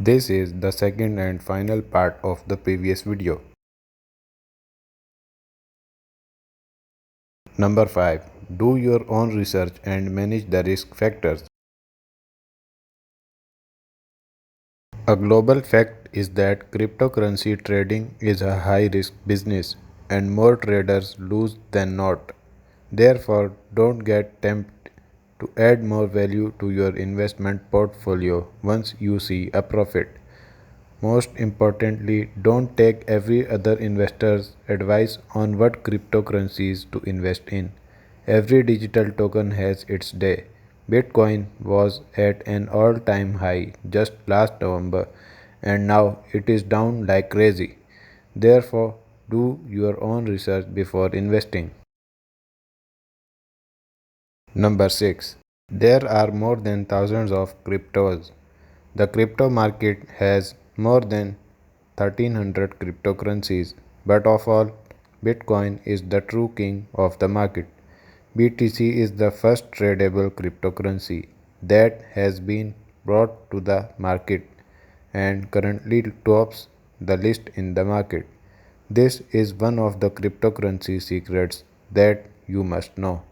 This is the second and final part of the previous video. Number 5. Do your own research and manage the risk factors. A global fact is that cryptocurrency trading is a high risk business and more traders lose than not. Therefore, don't get tempted to add more value to your investment portfolio once you see a profit. Most importantly, don't take every other investor's advice on what cryptocurrencies to invest in. Every digital token has its day. Bitcoin was at an all time high just last November and now it is down like crazy. Therefore, do your own research before investing. Number 6. There are more than thousands of cryptos. The crypto market has more than 1300 cryptocurrencies, but of all, Bitcoin is the true king of the market. BTC is the first tradable cryptocurrency that has been brought to the market and currently tops the list in the market. This is one of the cryptocurrency secrets that you must know.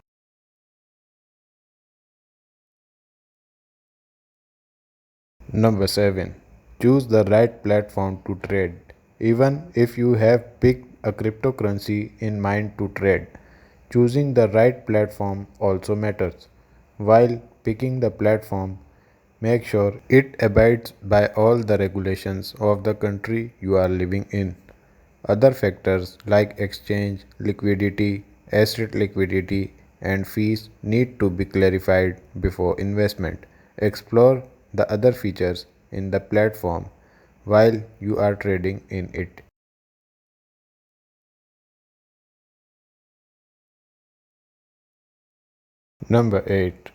Number 7. Choose the right platform to trade. Even if you have picked a cryptocurrency in mind to trade, choosing the right platform also matters. While picking the platform, make sure it abides by all the regulations of the country you are living in. Other factors like exchange, liquidity, asset liquidity, and fees need to be clarified before investment. Explore the other features in the platform while you are trading in it. Number 8.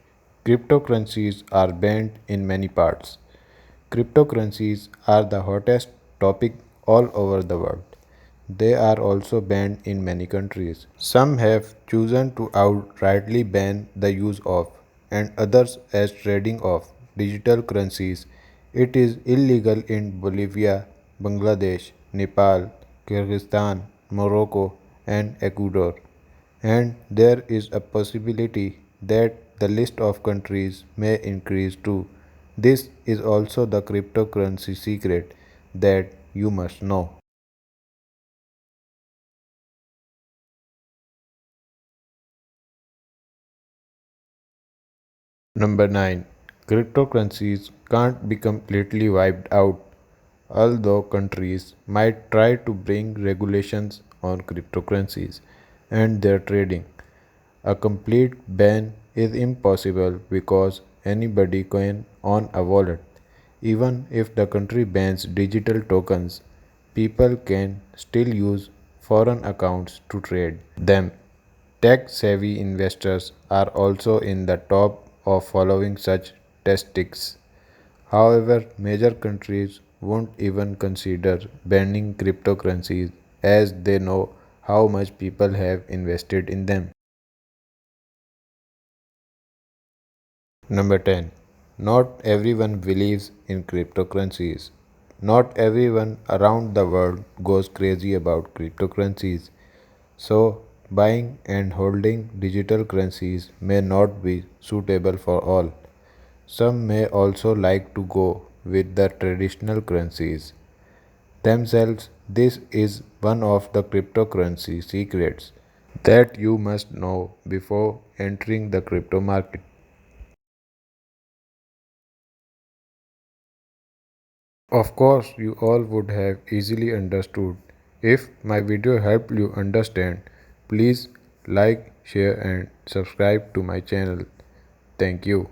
Cryptocurrencies are banned in many parts. Cryptocurrencies are the hottest topic all over the world. They are also banned in many countries. Some have chosen to outrightly ban the use of, and others as trading of, digital currencies. It is illegal in Bolivia, Bangladesh, Nepal, Kyrgyzstan, Morocco, and Ecuador. And there is a possibility that the list of countries may increase too. This is also the cryptocurrency secret that you must know. Number 9. Cryptocurrencies can't be completely wiped out, although countries might try to bring regulations on cryptocurrencies and their trading. A complete ban is impossible because anybody can own a wallet. Even if the country bans digital tokens, people can still use foreign accounts to trade them. Tech savvy investors are also in the top of following such tactics. However, major countries won't even consider banning cryptocurrencies as they know how much people have invested in them. Number 10. Not everyone believes in cryptocurrencies. Not everyone around the world goes crazy about cryptocurrencies. So, buying and holding digital currencies may not be suitable for all. Some may also like to go with the traditional currencies themselves. This is one of the cryptocurrency secrets that you must know before entering the crypto market. Of course, you all would have easily understood. If my video helped you understand, please like, share, and subscribe to my channel. Thank you.